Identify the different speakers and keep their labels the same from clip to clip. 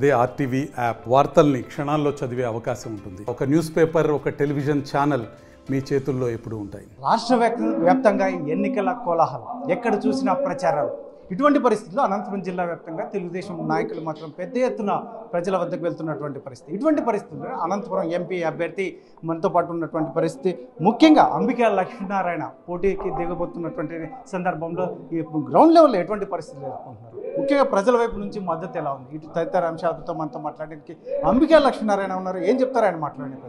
Speaker 1: అదే RTV app వార్తల్ని క్షణాల్లో చదివే అవకాశం ఉంటుంది. ఒక న్యూస్ పేపర్, ఒక టెలివిజన్ ఛానల్ మీ చేతుల్లో ఎప్పుడూ ఉంటాయి.
Speaker 2: రాష్ట్ర వ్యాప్తంగా ఎన్నికల కోలాహలం, ఎక్కడ చూసినా ప్రచారాలు. ఇటువంటి పరిస్థితుల్లో అనంతపురం జిల్లా వ్యాప్తంగా తెలుగుదేశం నాయకులు మాత్రం పెద్ద ఎత్తున ప్రజల వద్దకు వెళ్తున్నటువంటి పరిస్థితి. ఇటువంటి పరిస్థితుల్లో అనంతపురం ఎంపీ అభ్యర్థి మనతో పాటు ఉన్నటువంటి పరిస్థితి, ముఖ్యంగా అంబికా లక్ష్మీనారాయణ పోటీకి దిగబోతున్నటువంటి సందర్భంలో ఈ గ్రౌండ్ లెవెల్లో ఎటువంటి పరిస్థితులు ఎదుర్కొంటున్నారు, ముఖ్యంగా ప్రజల వైపు నుంచి మద్దతు ఎలా ఉంది, ఇటు తదితర అంశాలతో మనతో మాట్లాడడానికి అంబికా లక్ష్మీనారాయణ ఉన్నారు. ఏం చెప్తారు ఆయన మాట్లాడే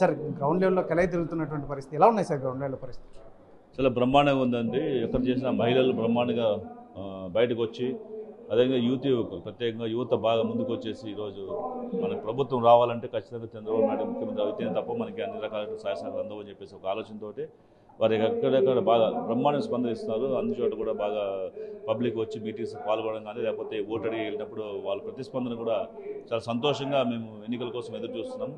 Speaker 2: సార్? గ్రౌండ్ లెవెల్లో కలయి తిరుగుతున్నటువంటి పరిస్థితి ఎలా ఉన్నాయి సార్? గ్రౌండ్ లెవెల్ పరిస్థితి
Speaker 3: చాలా బ్రహ్మాండంగా ఉందండి. ఎక్కడ చేసిన మహిళలు బ్రహ్మాండంగా బయటకు వచ్చి, అదేవిధంగా యూత్ ప్రత్యేకంగా యువత బాగా ముందుకు వచ్చేసి ఈరోజు మన ప్రభుత్వం రావాలంటే ఖచ్చితంగా చంద్రబాబు నాయుడు ముఖ్యమంత్రి అయితేనే తప్ప మనకి అన్ని రకాల సహాయ సహకారాలు అందవని చెప్పేసి ఒక ఆలోచనతోటి వారు ఎక్కడెక్కడ బాగా బ్రహ్మాండం స్పందిస్తున్నారు. అన్ని చోట కూడా బాగా పబ్లిక్ వచ్చి మీటింగ్స్ పాల్గొనడం కానీ, లేకపోతే ఓటు అడిగి వెళ్ళినప్పుడు వాళ్ళ ప్రతిస్పందన కూడా చాలా సంతోషంగా మేము ఎన్నికల కోసం ఎదురు చూస్తున్నాం.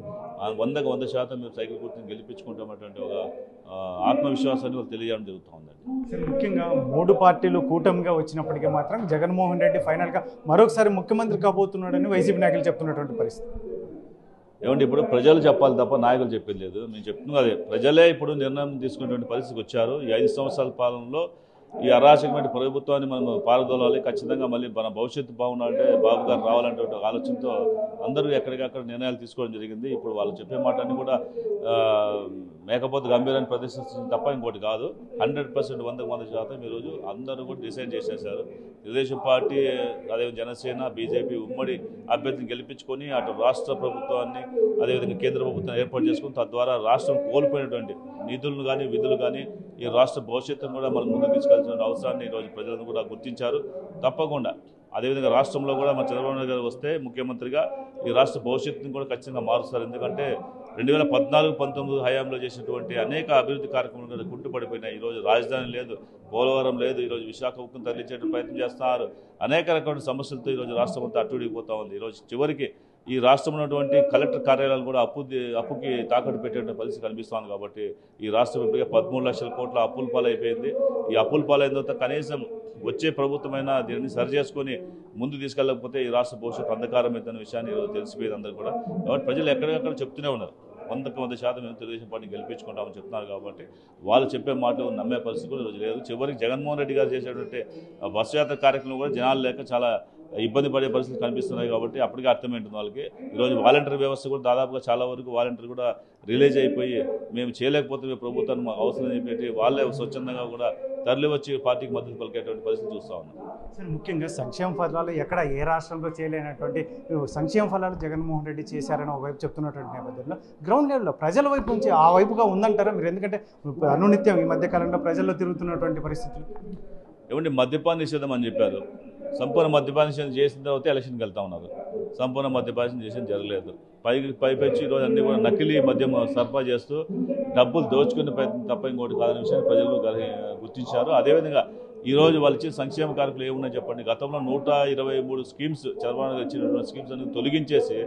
Speaker 3: 100% మేము సైకిల్ గుర్తుని గెలిపించుకుంటామన్నటువంటి ఒక ఆత్మవిశ్వాసాన్ని వాళ్ళు తెలియజేయడం జరుగుతూ ఉందండి.
Speaker 2: ముఖ్యంగా 3 పార్టీలు కూటమిగా వచ్చినప్పటికీ మాత్రం జగన్మోహన్ రెడ్డి ఫైనల్గా మరొకసారి ముఖ్యమంత్రి కాబోతున్నాడని వైసీపీ నాయకులు చెప్తున్నటువంటి పరిస్థితి.
Speaker 3: ఏమంటే ఇప్పుడు ప్రజలు చెప్పాలి తప్ప నాయకులు చెప్పేది లేదు. మేము చెప్తున్నాం అదే, ప్రజలే ఇప్పుడు నిర్ణయం తీసుకునేటువంటి పరిస్థితికి వచ్చారు. ఈ 5 సంవత్సరాల పాలనలో ఈ అరాచకమైన ప్రభుత్వాన్ని మనం పారదోలాలి, ఖచ్చితంగా మళ్ళీ మన భవిష్యత్తు బాగుండాలంటే బాబు గారు రావాలంటే ఒక ఆలోచనతో అందరూ ఎక్కడికక్కడ నిర్ణయాలు తీసుకోవడం జరిగింది. ఇప్పుడు వాళ్ళు చెప్పే మాటని కూడా మేకపోతే గంభీరాన్ని ప్రదర్శించింది తప్ప ఇంకోటి కాదు. 100% 100% ఈరోజు అందరూ కూడా డిసైడ్ చేసేసారు. తెలుగుదేశం పార్టీ, అదే జనసేన, బీజేపీ ఉమ్మడి అభ్యర్థిని గెలిపించుకొని అటు రాష్ట్ర ప్రభుత్వాన్ని, అదేవిధంగా కేంద్ర ప్రభుత్వాన్ని ఏర్పాటు చేసుకుని తద్వారా రాష్ట్రం కోల్పోయినటువంటి నిధులను కానీ విధులు కానీ ఈ రాష్ట్ర భవిష్యత్తును కూడా మనం ముందుకు తీసుకెళ్తున్న అవసరాన్ని ఈరోజు ప్రజలను కూడా గుర్తించారు. తప్పకుండా అదేవిధంగా రాష్ట్రంలో కూడా మన చంద్రబాబు నాయుడు గారు వస్తే ముఖ్యమంత్రిగా ఈ రాష్ట్ర భవిష్యత్తును కూడా ఖచ్చితంగా మారుస్తారు. ఎందుకంటే 2014-19 హయాంలో చేసినటువంటి అనేక అభివృద్ధి కార్యక్రమాలు కూడా కుంటుపడిపోయినాయి. ఈరోజు రాజధాని లేదు, పోలవరం లేదు, ఈరోజు విశాఖ ఉక్కును తరలించే ప్రయత్నం చేస్తున్నారు. అనేక రకమైన సమస్యలతో ఈరోజు రాష్ట్రం అంతా అట్టుడిగిపోతూ ఉంది. ఈరోజు చివరికి ఈ రాష్ట్రంలో ఉన్నటువంటి కలెక్టర్ కార్యాలయాలు కూడా అప్పుకి తాకట్టు పెట్టే పరిస్థితి కనిపిస్తుంది. కాబట్టి ఈ రాష్ట్రం ఇప్పటికే 13 లక్షల కోట్ల అప్పుల పాలైపోయింది. ఈ అప్పుల పాలైన తర్వాత కనీసం వచ్చే ప్రభుత్వమైనా దీన్ని సరి చేసుకొని ముందు తీసుకెళ్ళకపోతే ఈ రాష్ట్ర భవిష్యత్తు అంధకారం అవుతున్న విషయాన్ని ఈరోజు తెలిసిపోయింది అందరూ కూడా. కాబట్టి ప్రజలు ఎక్కడికక్కడ చెప్తూనే ఉన్నారు, 100% మేము తెలుగుదేశం పార్టీని గెలిపించుకుంటామని చెప్తున్నారు. కాబట్టి వాళ్ళు చెప్పే మాటలు నమ్మే పరిస్థితి కూడా ఈరోజు లేదు. చివరికి జగన్మోహన్ రెడ్డి గారు చేసేటువంటి బస్సు యాత్ర కార్యక్రమం కూడా జనాలు లేక చాలా ఇబ్బంది పడే పరిస్థితులు కనిపిస్తున్నాయి. కాబట్టి అప్పటికే అర్థమైంటుంది వాళ్ళకి. ఈరోజు వాలంటీర్ వ్యవస్థ కూడా దాదాపుగా చాలా వరకు వాలంటీర్ కూడా రిలీజ్ అయిపోయి మేము చేయలేకపోతే ప్రభుత్వాన్ని మాకు అవసరం చెప్పి వాళ్ళే స్వచ్ఛందంగా కూడా తరలి వచ్చి పార్టీకి మద్దతు పలికేటువంటి పరిస్థితి చూస్తూ ఉన్నాం.
Speaker 2: సార్, ముఖ్యంగా సంక్షేమ ఫలాలు ఎక్కడ ఏ రాష్ట్రంలో చేయలేనటువంటి సంక్షేమ ఫలాలు జగన్మోహన్ రెడ్డి చేశారని ఒకవైపు చెప్తున్నటువంటి నేపథ్యంలో గ్రౌండ్ లెవెల్లో ప్రజల వైపు నుంచి ఆ వైపుగా ఉందంటారా మీరు? ఎందుకంటే అనునిత్యం ఈ మధ్యకాలంలో ప్రజల్లో తిరుగుతున్నటువంటి పరిస్థితులు.
Speaker 3: ఏమంటే మద్యపాన నిషేధం అని చెప్పారు, సంపూర్ణ మద్యపాన నిషేధం చేసిన తర్వాత ఎలక్షన్కి వెళ్తా ఉన్నారు. సంపూర్ణ మద్యపాన నిషేధం జరగలేదు. పైపెచ్చి ఈరోజు అన్ని కూడా నకిలీ మద్యం సరఫరా చేస్తూ డబ్బులు దోచుకునే ప్రయత్నం తప్ప ఇంకోటి కాదనే విషయాన్ని ప్రజలు గుర్తించారు. అదేవిధంగా ఈరోజు వాళ్ళు ఇచ్చిన సంక్షేమ కార్యక్రమాలు ఏమున్నాయి చెప్పండి? గతంలో 123 స్కీమ్స్ చంద్రబాబు నాయుడు ఇచ్చినటువంటి స్కీమ్స్ అన్ని తొలగించేసి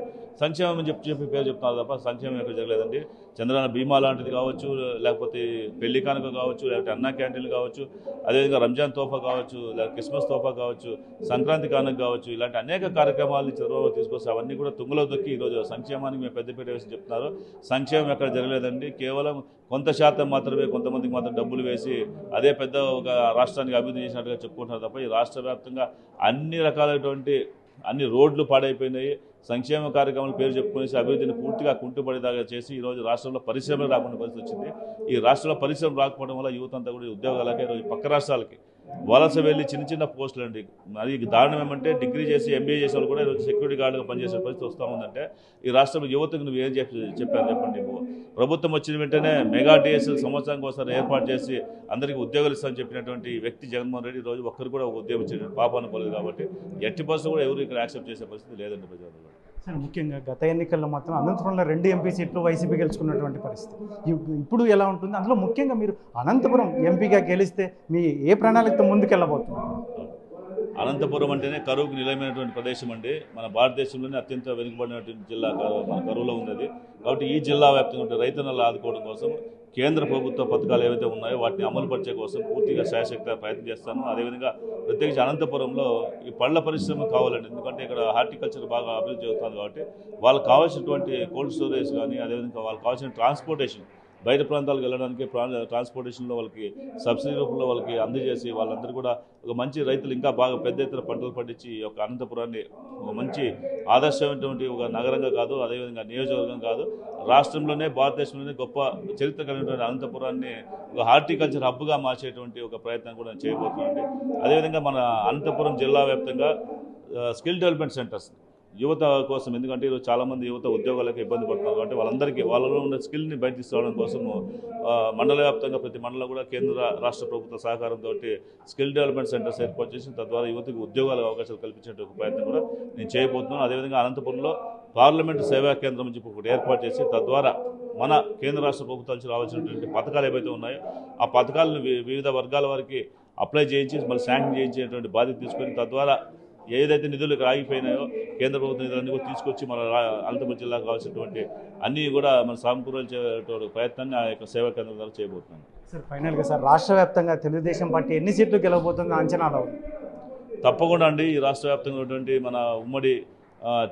Speaker 3: సంక్షేమం అని చెప్పి పేరు చెప్తున్నారు తప్ప సంక్షేమం ఎక్కడ జరగలేదండి. చంద్రబాబు బీమా లాంటిది కావచ్చు, లేకపోతే పెళ్లి కానుక కావచ్చు, లేకపోతే అన్నా క్యాంటీన్లు కావచ్చు, అదేవిధంగా రంజాన్ తోఫా కావచ్చు, లేకపోతే క్రిస్మస్ తోఫా కావచ్చు, సంక్రాంతి కానుక కావచ్చు, ఇలాంటి అనేక కార్యక్రమాలు చంద్రబాబు తీసుకొస్తే అవన్నీ కూడా తుంగలో దొక్కి ఈరోజు సంక్షేమానికి మేము పెద్దపీట వేసి చెప్తున్నారు. సంక్షేమం ఎక్కడ జరగలేదండి. కేవలం కొంత శాతం మాత్రమే కొంతమందికి మాత్రం డబ్బులు వేసి అదే పెద్ద ఒక రాష్ట్రానికి అభివృద్ధి చేసినట్టుగా చెప్పుకుంటున్నారు తప్ప ఈ రాష్ట్ర వ్యాప్తంగా అన్ని రకాలైనటువంటి అన్ని రోడ్లు పాడైపోయినాయి. సంక్షేమ కార్యక్రమాల పేరు చెప్పుకునేసి అభివృద్ధిని పూర్తిగా కుంటుపడేదాకా చేసి ఈరోజు రాష్ట్రంలో పరిశ్రమలు రాకుండా పరిస్థితి వచ్చింది. ఈ రాష్ట్రంలో పరిశ్రమలు రాకపోవడం వల్ల యువత అంతా కూడా ఉద్యోగాలకే ఈరోజు పక్క రాష్ట్రాలకి వలస వెళ్ళి చిన్న చిన్న అండి. అది దారుణం ఏమంటే డిగ్రీ చేసి ఎంబీఏ చేసే వాళ్ళు కూడా ఈరోజు సెక్యూరిటీ గార్డుగా పనిచేసే పరిస్థితి వస్తూ ఉందంటే ఈ రాష్ట్రంలో యువతకు నువ్వు ఏం చెప్పారు చెప్పండి? ప్రభుత్వం వచ్చిన వెంటనే మెగా డిఎస్ఎల్ సంవత్సరానికి ఒకసారి ఏర్పాటు చేసి అందరికీ ఉద్యోగాలు ఇస్తామని చెప్పినటువంటి వ్యక్తి జగన్మోహన్ రెడ్డి రోజు ఒక్కరు కూడా ఒక ఉద్యోగం ఇచ్చిన పాపాన్ని పోలేదు. కాబట్టి ఎట్టి పరిస్థితులు కూడా ఎవరు ఇక్కడ యాక్సెప్ట్ చేసే పరిస్థితి లేదండి ప్రజలు.
Speaker 2: సార్, ముఖ్యంగా గత ఎన్నికల్లో మాత్రం అనంతపురంలో 2 ఎంపీ సీట్లు వైసీపీ గెలుచుకున్నటువంటి పరిస్థితి ఇప్పుడు ఎలా ఉంటుంది? అందులో ముఖ్యంగా మీరు అనంతపురం ఎంపీగా గెలిస్తే మీ ఏ ప్రణాళికతో ముందుకెళ్ళబోతున్నారు?
Speaker 3: అనంతపురం అంటేనే కరువుకు నిలయమైనటువంటి ప్రదేశం అండి. మన భారతదేశంలోనే అత్యంత వెనుకబడినటువంటి జిల్లా మన కరువులో ఉన్నది. కాబట్టి ఈ జిల్లా వ్యాప్తంగా రైతన్నలు ఆదుకోవడం కోసం కేంద్ర ప్రభుత్వ పథకాలు ఏవైతే ఉన్నాయో వాటిని అమలు పరిచే కోసం పూర్తిగా శాయశక్తిగా ప్రయత్నం చేస్తాను. అదేవిధంగా ప్రత్యేకించి అనంతపురంలో ఈ పళ్ళ పరిశ్రమ కావాలండి. ఎందుకంటే ఇక్కడ హార్టికల్చర్ బాగా అభివృద్ధి జరుగుతుంది కాబట్టి వాళ్ళకి కావాల్సినటువంటి కోల్డ్ స్టోరేజ్ కానీ, అదేవిధంగా వాళ్ళకి కావాల్సిన ట్రాన్స్పోర్టేషన్ బయట ప్రాంతాలకు వెళ్ళడానికి ట్రాన్స్పోర్టేషన్లో వాళ్ళకి సబ్సిడీ రూపంలో వాళ్ళకి అందజేసి వాళ్ళందరూ కూడా ఒక మంచి రైతులు ఇంకా బాగా పెద్ద ఎత్తున పంటలు పండించి ఈ యొక్క అనంతపురాన్ని ఒక మంచి ఆదర్శమైనటువంటి ఒక నగరంగా కాదు, అదేవిధంగా నియోజకవర్గం కాదు, రాష్ట్రంలోనే భారతదేశంలోనే గొప్ప చరిత్ర కలిగినటువంటి అనంతపురాన్ని ఒక హార్టికల్చర్ హబ్గా మార్చేటువంటి ఒక ప్రయత్నం కూడా చేయబోతున్నామండి. అదేవిధంగా మన అనంతపురం జిల్లా వ్యాప్తంగా స్కిల్ డెవలప్మెంట్ సెంటర్స్ యువత కోసం, ఎందుకంటే ఈరోజు చాలామంది యువత ఉద్యోగాలకు ఇబ్బంది పడుతున్నారు కాబట్టి వాళ్ళందరికీ వాళ్ళలో ఉన్న స్కిల్ని బయట తీసుకురావడం కోసం మండల వ్యాప్తంగా ప్రతి మండలం కూడా కేంద్ర రాష్ట్ర ప్రభుత్వ సహకారంతో స్కిల్ డెవలప్మెంట్ సెంటర్స్ ఏర్పాటు చేసి తద్వారా యువతకు ఉద్యోగాల అవకాశాలు కల్పించే ప్రయత్నం కూడా నేను చేయబోతున్నాను. అదేవిధంగా అనంతపురంలో పార్లమెంటు సేవా కేంద్రం నుంచి ఒకటి ఏర్పాటు చేసి తద్వారా మన కేంద్ర రాష్ట్ర ప్రభుత్వాల నుంచి రావాల్సినటువంటి పథకాలు ఏవైతే ఉన్నాయో ఆ పథకాలను వివిధ వర్గాల వారికి అప్లై చేయించి మళ్ళీ శాంక్షన్ చేయించేటువంటి బాధ్యత తీసుకొని తద్వారా ఏదైతే నిధులు ఇక్కడ ఆగిపోయినాయో కేంద్ర ప్రభుత్వ నిధులన్నీ కూడా తీసుకొచ్చి మన అనంతపురం జిల్లాకు కావాల్సినటువంటి అన్నీ కూడా మన సమకూర్చేటువంటి ప్రయత్నాన్ని ఆ యొక్క సేవా కేంద్రం ద్వారా చేయబోతున్నాం.
Speaker 2: సార్ ఫైనల్గా సార్ రాష్ట్ర వ్యాప్తంగా తెలుగుదేశం పార్టీ ఎన్ని సీట్లు గెలవబోతుందో అంచనాలో ఉంది?
Speaker 3: తప్పకుండా అండి. ఈ రాష్ట్ర వ్యాప్తంగా ఉన్నటువంటి మన ఉమ్మడి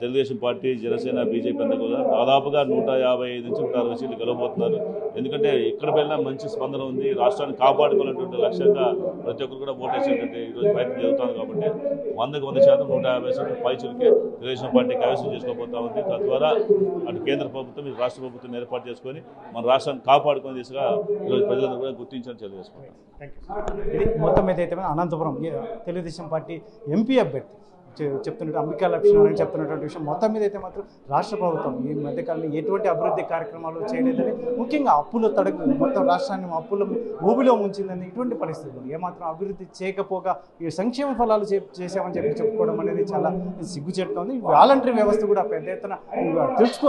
Speaker 3: తెలుగుదేశం పార్టీ, జనసేన, బీజేపీ అంతా కూడా దాదాపుగా 155 నుంచి 160 సీట్లు గెలవబోతున్నారు. ఎందుకంటే ఎక్కడ వెళ్ళినా మంచి స్పందన ఉంది. రాష్ట్రాన్ని కాపాడుకున్నటువంటి లక్ష్యంగా ప్రతి ఒక్కరు కూడా ఓటేసేటువంటి ఈరోజు ప్రయత్నం జరుగుతుంది కాబట్టి 100% 150 సీట్లు పైచులకే తెలుగుదేశం పార్టీ కైవసం చేసుకోబోతా ఉంది. తద్వారా అటు కేంద్ర ప్రభుత్వం, ఇటు రాష్ట్ర ప్రభుత్వం ఏర్పాటు చేసుకొని మన రాష్ట్రాన్ని కాపాడుకునే దిశగా ఈరోజు ప్రజలందరూ కూడా గుర్తించాలని తెలియజేసుకుంటాం.
Speaker 2: ఇది మొత్తం ఏదైతే అనంతపురం తెలుగుదేశం పార్టీ ఎంపీ అభ్యర్థి చెప్తున్నట్టు అంబికా లక్ష్మీనారాయణ చెప్తున్నటువంటి విషయం మొత్తం మీద అయితే మాత్రం రాష్ట్ర ప్రభుత్వం ఈ మధ్యకాలంలో ఎటువంటి అభివృద్ధి కార్యక్రమాలు చేయలేదని, ముఖ్యంగా అప్పుల తడుగు మొత్తం రాష్ట్రాన్ని అప్పుల ఊబిలో ముంచిందని, ఇటువంటి పరిస్థితులు ఏమాత్రం అభివృద్ధి చేయకపోగా ఈ సంక్షేమ ఫలాలు చేసామని చెప్పుకోవడం అనేది చాలా సిగ్గుచేటుగా ఉంది. వాలంటరీ వ్యవస్థ కూడా పెద్ద ఎత్తున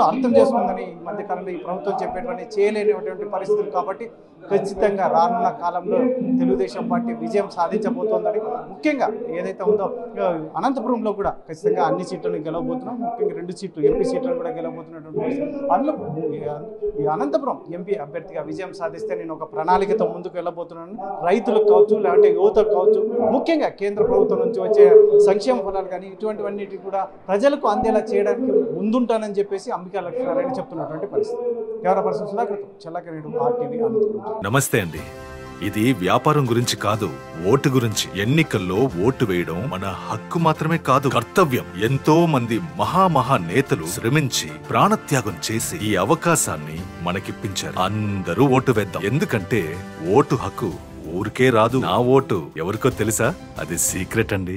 Speaker 2: అర్థం చేసుకుందని ఈ మధ్యకాలంలో ఈ ప్రభుత్వం చెప్పేటువంటి చేయలేనటువంటి పరిస్థితులు కాబట్టి ఖచ్చితంగా రానున్న కాలంలో తెలుగుదేశం పార్టీ విజయం సాధించబోతోందని, ముఖ్యంగా ఏదైతే ఉందో అనంతపురంలో కూడా ఖచ్చితంగా అన్ని సీట్లను గెలవబోతున్నాం. ముఖ్యంగా 2 సీట్లు ఎంపీ సీట్లను కూడా గెలవబోతున్నటువంటి అందులో ఈ అనంతపురం ఎంపీ అభ్యర్థిగా విజయం సాధిస్తే నేను ఒక ప్రణాళికతో ముందుకు వెళ్ళబోతున్నాను. రైతులకు కావచ్చు, లేదంటే యువతకు కావచ్చు, ముఖ్యంగా కేంద్ర ప్రభుత్వం నుంచి వచ్చే సంక్షేమ ఫలాలు కానీ ఇటువంటివన్నిటి కూడా ప్రజలకు అందేలా చేయడానికి ముందుంటానని చెప్పేసి అంబికా లక్ష్మీనారాయణ చెప్తున్నటువంటి పరిస్థితి. Camera person Sudhakar, Challakaredu, RTV Anantapur.
Speaker 4: నమస్తే అండి. ఇది వ్యాపారం గురించి కాదు, ఓటు గురించి. ఎన్నికల్లో ఓటు వేయడం మన హక్కు మాత్రమే కాదు, కర్తవ్యం. ఎంతో మంది మహా నేతలు శ్రమించి ప్రాణత్యాగం చేసి ఈ అవకాశాన్ని మనకిప్పించారు. అందరూ ఓటు వేద్దాం. ఎందుకంటే ఓటు హక్కు ఊరికే రాదు. నా ఓటు ఎవరికో తెలుసా? అది సీక్రెట్ అండి.